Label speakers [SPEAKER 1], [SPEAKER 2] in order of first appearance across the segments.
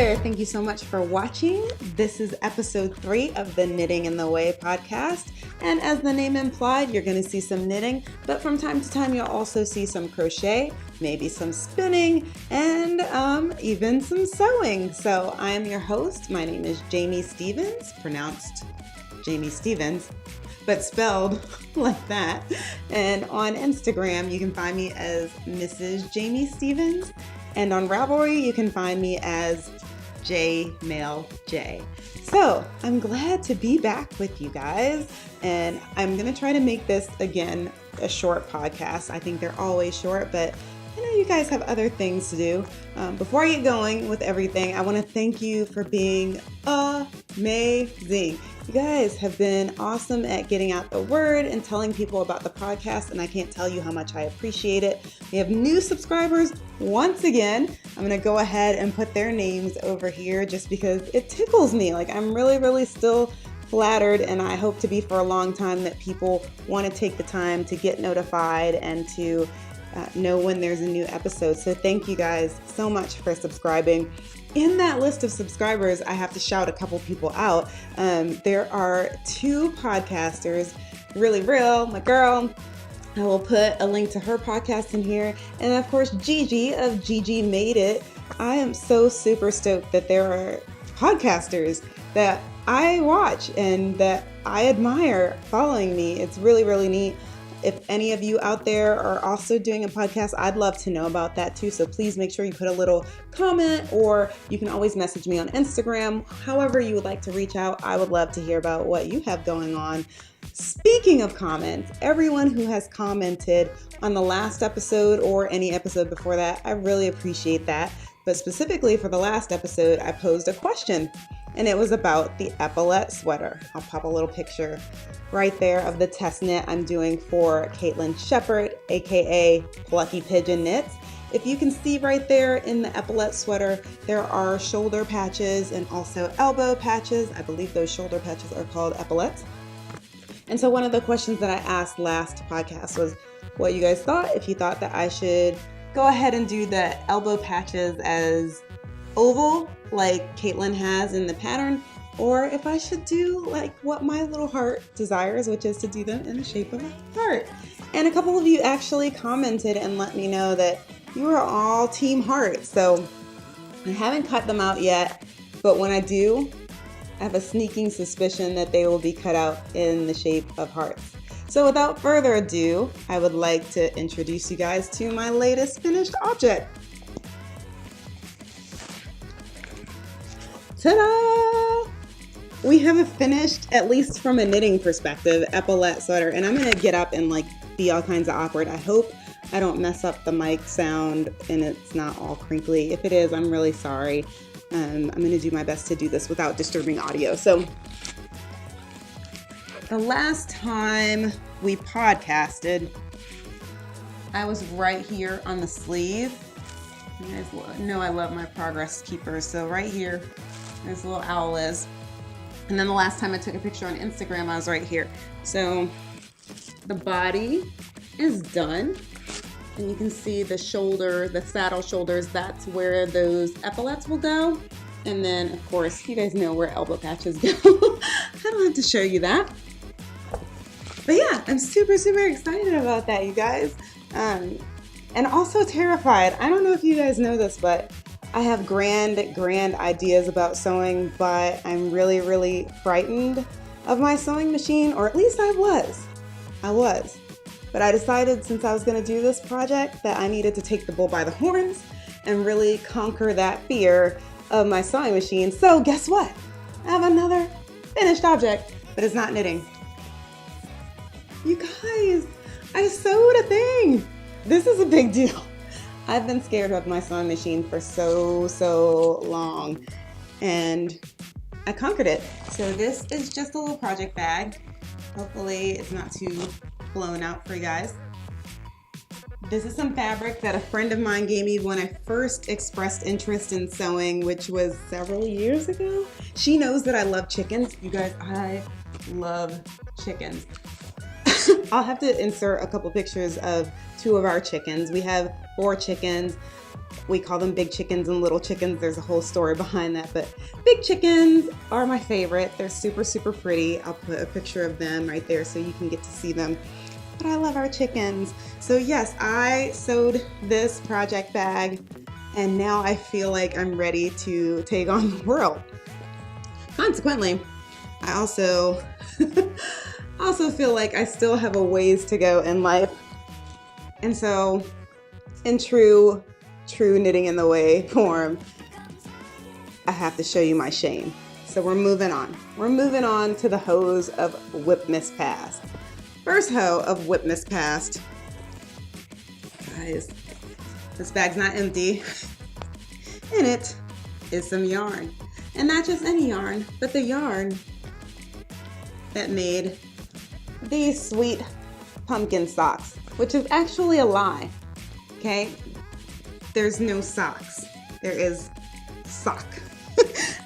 [SPEAKER 1] there. Thank you so much for watching. This is episode 3 of the Knitting in the Way podcast. And as the name implied, you're going to see some knitting, but from time to time, you'll also see some crochet, maybe some spinning, and even some sewing. So I am your host. My name is Jamie Stevens, pronounced Jamie Stevens, but spelled like that. And on Instagram, you can find me as Mrs. Jamie Stevens. And on Ravelry, you can find me as JMailJ. So I'm glad to be back with you guys. And I'm going to try to make this, again, a short podcast. I think they're always short, but I know you guys have other things to do. Before I get going with everything, I want to thank you for being amazing. You guys have been awesome at getting out the word and telling people about the podcast, and I can't tell you how much I appreciate it. We have new subscribers once again. I'm going to go ahead and put their names over here just because it tickles me. Like, I'm really still flattered, and I hope to be for a long time, that people want to take the time to get notified and to know when there's a new episode. So thank you guys so much for subscribing. In that list of subscribers, I have to shout a couple people out. There are 2 podcasters, Really Real, my girl. I will put a link to her podcast in here. And of course, Gigi of Gigi Made It. I am so super stoked that there are podcasters that I watch and that I admire following me. It's really neat. If any of you out there are also doing a podcast, I'd love to know about that too. So please make sure you put a little comment, or you can always message me on Instagram. However you would like to reach out, I would love to hear about what you have going on. Speaking of comments, everyone who has commented on the last episode or any episode before that, I really appreciate that. But specifically for the last episode, I posed a question, and it was about the epaulette sweater. I'll pop a little picture right there of the test knit I'm doing for Caitlin Shepherd, aka Plucky Pigeon Knits. If you can see right there in the epaulette sweater, there are shoulder patches and also elbow patches. I believe those shoulder patches are called epaulettes. And so one of the questions that I asked last podcast was what you guys thought, if you thought that I should go ahead and do the elbow patches as oval like Caitlin has in the pattern, or if I should do like what my little heart desires, which is to do them in the shape of a heart. And a couple of you actually commented and let me know that you are all team heart. So I haven't cut them out yet, but when I do, I have a sneaking suspicion that they will be cut out in the shape of hearts. So without further ado, I would like to introduce you guys to my latest finished object. Ta-da! We have a finished, at least from a knitting perspective, epaulette sweater, and I'm gonna get up and like be all kinds of awkward. I hope I don't mess up the mic sound and it's not all crinkly. If it is, I'm really sorry. I'm gonna do my best to do this without disturbing audio. So the last time we podcasted, I was right here on the sleeve. You guys know I love my progress keepers. So right here, this little owl is. And then the last time I took a picture on Instagram, I was right here. So the body is done. And you can see the shoulder, the saddle shoulders, that's where those epaulettes will go. And then, of course, you guys know where elbow patches go. I don't have to show you that. But yeah, I'm super excited about that, you guys. And also terrified. I don't know if you guys know this, but I have grand ideas about sewing, but I'm really frightened of my sewing machine, or at least I was. But I decided, since I was going to do this project, that I needed to take the bull by the horns and really conquer that fear of my sewing machine. So guess what? I have another finished object, but it's not knitting. You guys, I sewed a thing. This is a big deal. I've been scared of my sewing machine for so long, and I conquered it. So this is just a little project bag. Hopefully it's not too blown out for you guys. This is some fabric that a friend of mine gave me when I first expressed interest in sewing, which was several years ago. She knows that I love chickens. You guys, I love chickens. I'll have to insert a couple pictures of 2 of our chickens. We have 4 chickens. We call them big chickens and little chickens. There's a whole story behind that, but big chickens are my favorite. They're super, super pretty. I'll put a picture of them right there so you can get to see them. But I love our chickens. So yes, I sewed this project bag, and now I feel like I'm ready to take on the world. Consequently, I also feel like I still have a ways to go in life. And so in true knitting in the way form, I have to show you my shame. So we're moving on. We're moving on to the hose of Whipmas Past. First hoe of Whipmas Past. Guys, this bag's not empty. In it is some yarn. And not just any yarn, but the yarn that made these sweet pumpkin socks, which is actually a lie, okay? There's no socks. There is sock.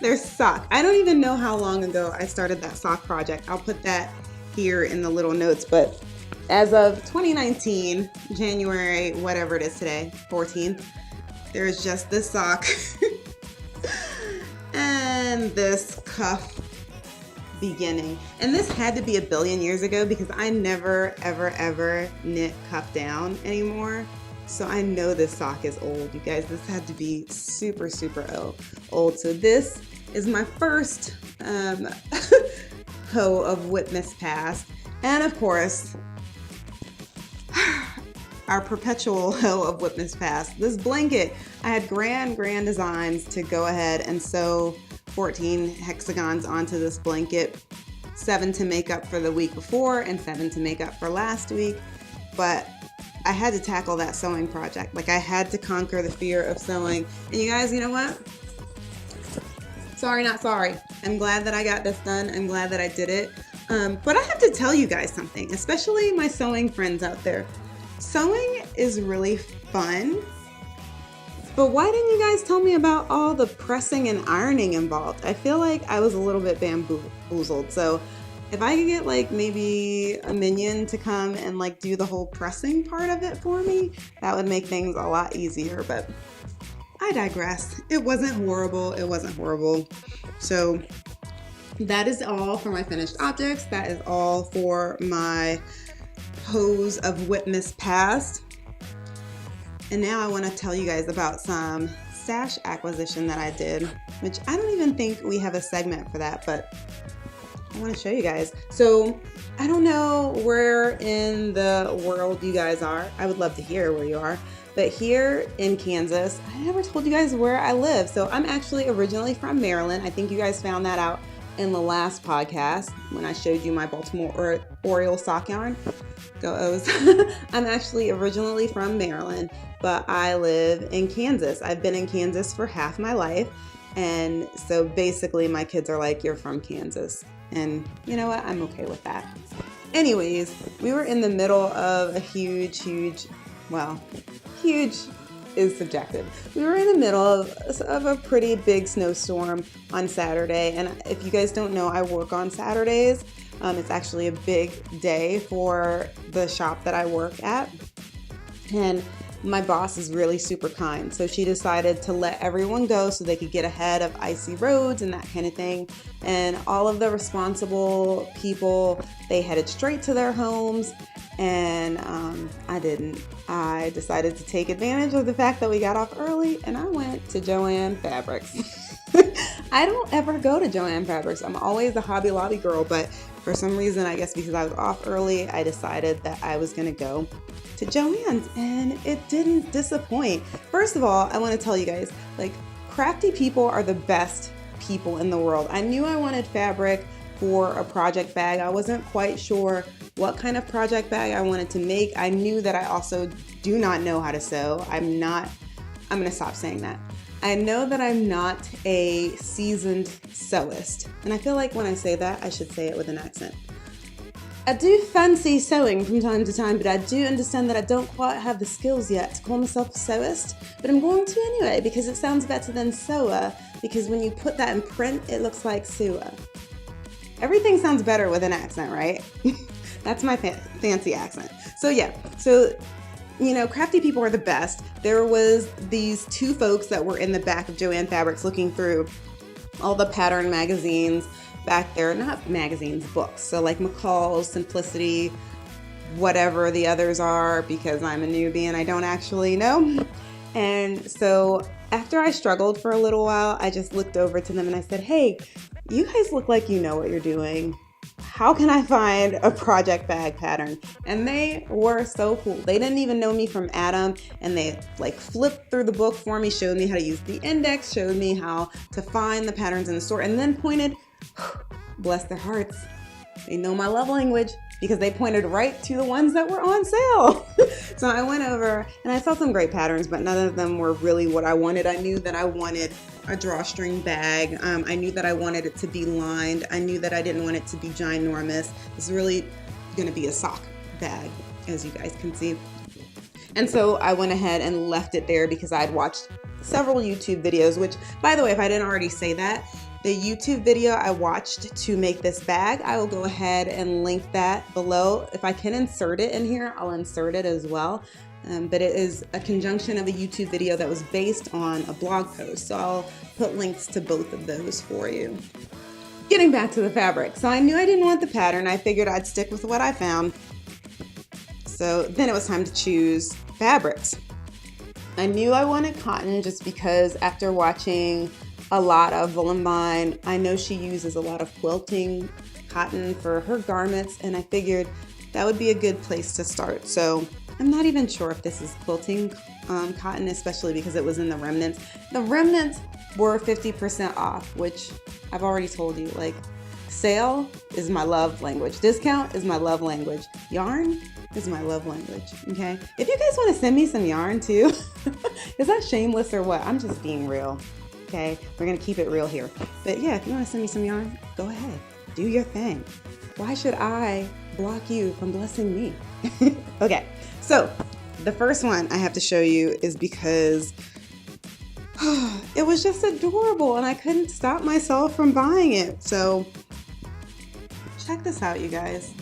[SPEAKER 1] There's sock. I don't even know how long ago I started that sock project. I'll put that here in the little notes, but as of 2019, January, whatever it is today, 14th, there's just this sock and this cuff beginning. And this had to be a billion years ago because I never, ever knit cuff down anymore. So I know this sock is old, you guys. This had to be super, super old. So this is my first hoe of Whipmas Past. And of course, our perpetual hoe of Whipmas Past. This blanket, I had grand designs to go ahead and sew 14 hexagons onto this blanket, 7 to make up for the week before and 7 to make up for last week. But I had to tackle that sewing project. Like, I had to conquer the fear of sewing. And you guys, you know what? Sorry, not sorry. I'm glad that I got this done. I'm glad that I did it. But I have to tell you guys something, especially my sewing friends out there. Sewing is really fun. But why didn't you guys tell me about all the pressing and ironing involved? I feel like I was a little bit bamboozled. So if I could get like maybe a minion to come and like do the whole pressing part of it for me, that would make things a lot easier. But I digress. It wasn't horrible. It wasn't horrible. So that is all for my finished objects. That is all for my hose of Whipmas Past. And now I want to tell you guys about some stash acquisition that I did, which I don't even think we have a segment for that, but I want to show you guys. So I don't know where in the world you guys are. I would love to hear where you are. But here in Kansas, I never told you guys where I live. So I'm actually originally from Maryland. I think you guys found that out in the last podcast when I showed you my Baltimore Oriole sock yarn. Go O's. I'm actually originally from Maryland, but I live in Kansas. I've been in Kansas for half my life. And so basically my kids are like, you're from Kansas. And you know what? I'm okay with that. Anyways, we were in the middle of a huge is subjective. We were in the middle of a pretty big snowstorm on Saturday. And if you guys don't know, I work on Saturdays. It's actually a big day for the shop that I work at. And my boss is really super kind. So she decided to let everyone go so they could get ahead of icy roads and that kind of thing. And all of the responsible people, they headed straight to their homes. And I didn't. I decided to take advantage of the fact that we got off early, and I went to Joann Fabrics. I don't ever go to Joann Fabrics. I'm always a Hobby Lobby girl, but for some reason, I guess because I was off early, I decided that I was going to go to Joann's, and it didn't disappoint. First of all, I want to tell you guys, like, crafty people are the best people in the world. I knew I wanted fabric for a project bag. I wasn't quite sure what kind of project bag I wanted to make. I knew that I also do not know how to sew. I'm going to stop saying that. I know that I'm not a seasoned sewist. And I feel like when I say that, I should say it with an accent. I do fancy sewing from time to time, but I do understand that I don't quite have the skills yet to call myself a sewist. But I'm going to anyway, because it sounds better than sewer, because when you put that in print, it looks like sewer. Everything sounds better with an accent, right? That's my fancy accent. So yeah, so you know, crafty people are the best. There was these two folks that were in the back of Joann Fabrics looking through all the pattern magazines back there, not magazines, books. So like McCall's, Simplicity, whatever the others are, because I'm a newbie and I don't actually know. And so after I struggled for a little while, I just looked over to them and I said, hey, you guys look like you know what you're doing. How can I find a project bag pattern? And they were so cool. They didn't even know me from Adam, and they like flipped through the book for me, showed me how to use the index, showed me how to find the patterns in the store, and then pointed, bless their hearts, they know my love language, because they pointed right to the ones that were on sale. So I went over and I saw some great patterns, but none of them were really what I wanted. I knew that I wanted a drawstring bag. I knew that I wanted it to be lined. I knew that I didn't want it to be ginormous. It's really gonna be a sock bag, as you guys can see. And so I went ahead and left it there because I'd watched several YouTube videos, which, by the way, if I didn't already say that, the YouTube video I watched to make this bag, I will go ahead and link that below. If I can insert it in here, I'll insert it as well. But it is a conjunction of a YouTube video that was based on a blog post. So I'll put links to both of those for you. Getting back to the fabric. So I knew I didn't want the pattern. I figured I'd stick with what I found. So then it was time to choose fabrics. I knew I wanted cotton just because after watching a lot of Volumine, I know she uses a lot of quilting cotton for her garments, and I figured that would be a good place to start. So I'm not even sure if this is quilting cotton, especially because it was in the remnants. The remnants were 50% off, which I've already told you, like, sale is my love language. Discount is my love language. Yarn is my love language, okay? If you guys want to send me some yarn too, is that shameless or what? I'm just being real, okay? We're gonna keep it real here. But yeah, if you want to send me some yarn, go ahead, do your thing. Why should I block you from blessing me? Okay, so the first one I have to show you is because it was just adorable and I couldn't stop myself from buying it. So check this out, you guys.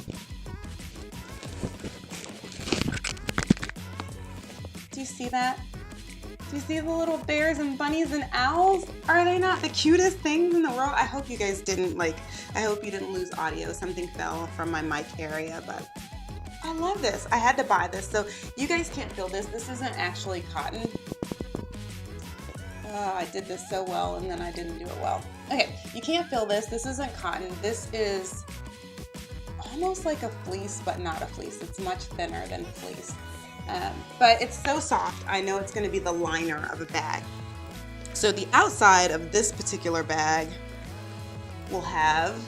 [SPEAKER 1] Do you see that? Do you see the little bears and bunnies and owls? Are they not the cutest things in the world? I hope you guys didn't I hope you didn't lose audio. Something fell from my mic area, but I love this. I had to buy this. So you guys can't feel this. This isn't actually cotton. I did this so well and then I didn't do it well. Okay, you can't feel this. This isn't cotton. This is almost like a fleece, but not a fleece. It's much thinner than fleece. But it's so soft. I know it's going to be the liner of a bag. So the outside of this particular bag will have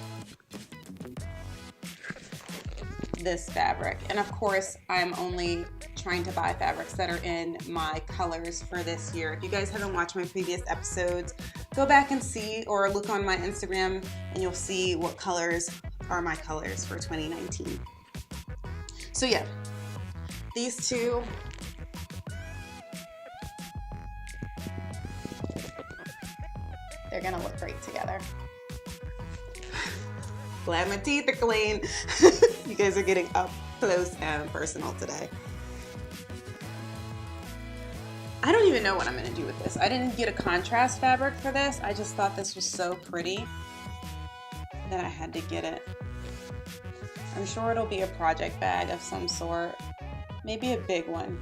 [SPEAKER 1] this fabric. And of course, I'm only trying to buy fabrics that are in my colors for this year. If you guys haven't watched my previous episodes, go back and see, or look on my Instagram and you'll see what colors are my colors for 2019. So yeah, these two, they're gonna look great together. Glad my teeth are clean. You guys are getting up close and personal today. I don't even know what I'm gonna do with this. I didn't get a contrast fabric for this. I just thought this was so pretty that I had to get it. I'm sure it'll be a project bag of some sort, maybe a big one,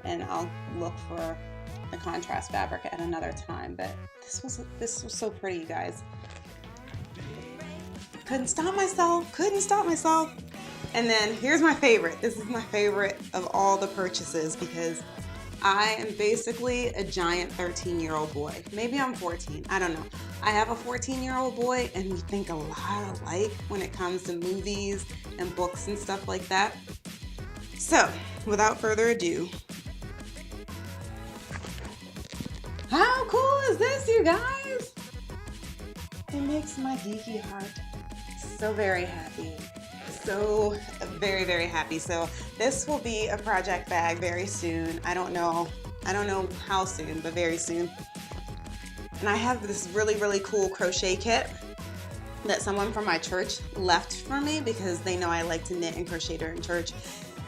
[SPEAKER 1] and I'll look for the contrast fabric at another time. But this was so pretty, you guys. Couldn't stop myself. And then here's my favorite. This is my favorite of all the purchases because I am basically a giant 13-year-old boy. Maybe I'm 14, I don't know. I have a 14-year-old boy and we think a lot alike when it comes to movies and books and stuff like that. So, without further ado, how cool is this, you guys? It makes my geeky heart so very happy. So very, very happy. So this will be a project bag very soon. I don't know how soon, but very soon. And I have this really, really cool crochet kit that someone from my church left for me because they know I like to knit and crochet during church.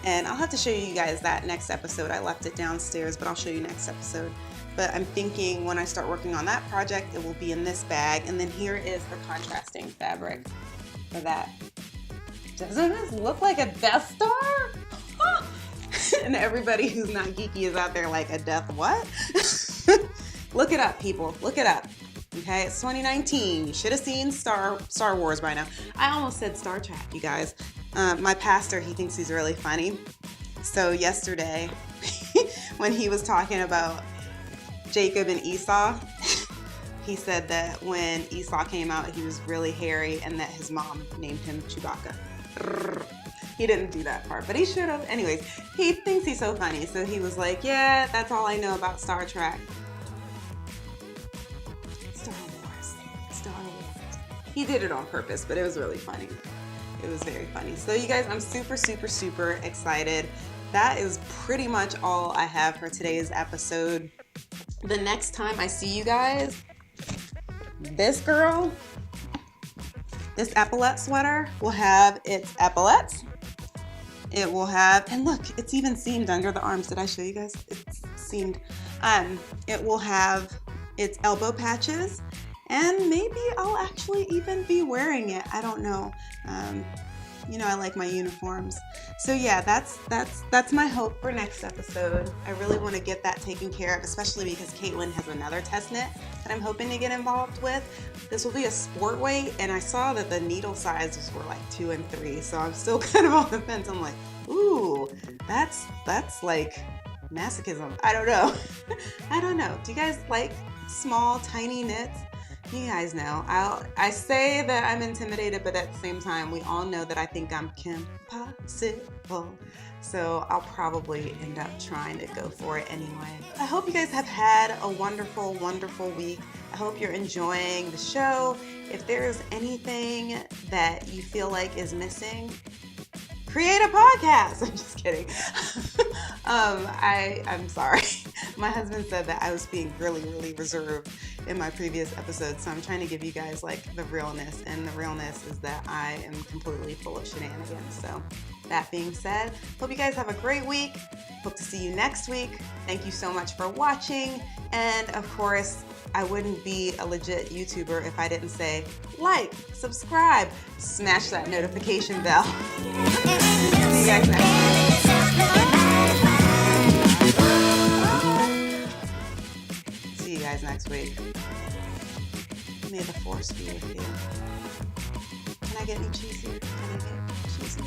[SPEAKER 1] And I'll have to show you guys that next episode. I left it downstairs, but I'll show you next episode. But I'm thinking when I start working on that project, it will be in this bag. And then here is the contrasting fabric for that. Doesn't this look like a Death Star? And everybody who's not geeky is out there like, a death what? Look it up, people. Look it up. Okay, it's 2019. You should have seen Star Wars by now. I almost said Star Trek, you guys. My pastor, he thinks he's really funny. So yesterday, when he was talking about Jacob and Esau, he said that when Esau came out, he was really hairy and that his mom named him Chewbacca. He didn't do that part, but he should have. Anyways, he thinks he's so funny. So he was like, yeah, that's all I know about Star Trek. Star Wars. He did it on purpose, but it was really funny. It was very funny. So you guys, I'm super, super, super excited. That is pretty much all I have for today's episode. The next time I see you guys, this girl, this epaulette sweater will have its epaulettes. It will have, and look, it's even seamed under the arms. Did I show you guys? It's seamed. It will have its elbow patches, and maybe I'll actually even be wearing it. I don't know. You know, I like my uniforms. So yeah, that's my hope for next episode. I really want to get that taken care of, especially because Caitlin has another test knit that I'm hoping to get involved with. This will be a sport weight, and I saw that the needle sizes were like 2 and 3, so I'm still kind of on the fence. I'm like, ooh, that's like masochism. I don't know. I don't know. Do you guys like small, tiny knits? You guys know. I say that I'm intimidated, but at the same time, we all know that I think I'm impossible. So I'll probably end up trying to go for it anyway. I hope you guys have had a wonderful, wonderful week. I hope you're enjoying the show. If there's anything that you feel like is missing, create a podcast. I'm just kidding. I'm sorry. My husband said that I was being really, really reserved in my previous episodes, so I'm trying to give you guys like the realness, and the realness is that I am completely full of shenanigans. So that being said, hope you guys have a great week. Hope to see you next week. Thank you so much for watching, and of course, I wouldn't be a legit YouTuber if I didn't say like, subscribe, smash that notification bell. See you guys next week. See you guys next week. May the force be with you. Can I get any cheesy? Can I get cheesy?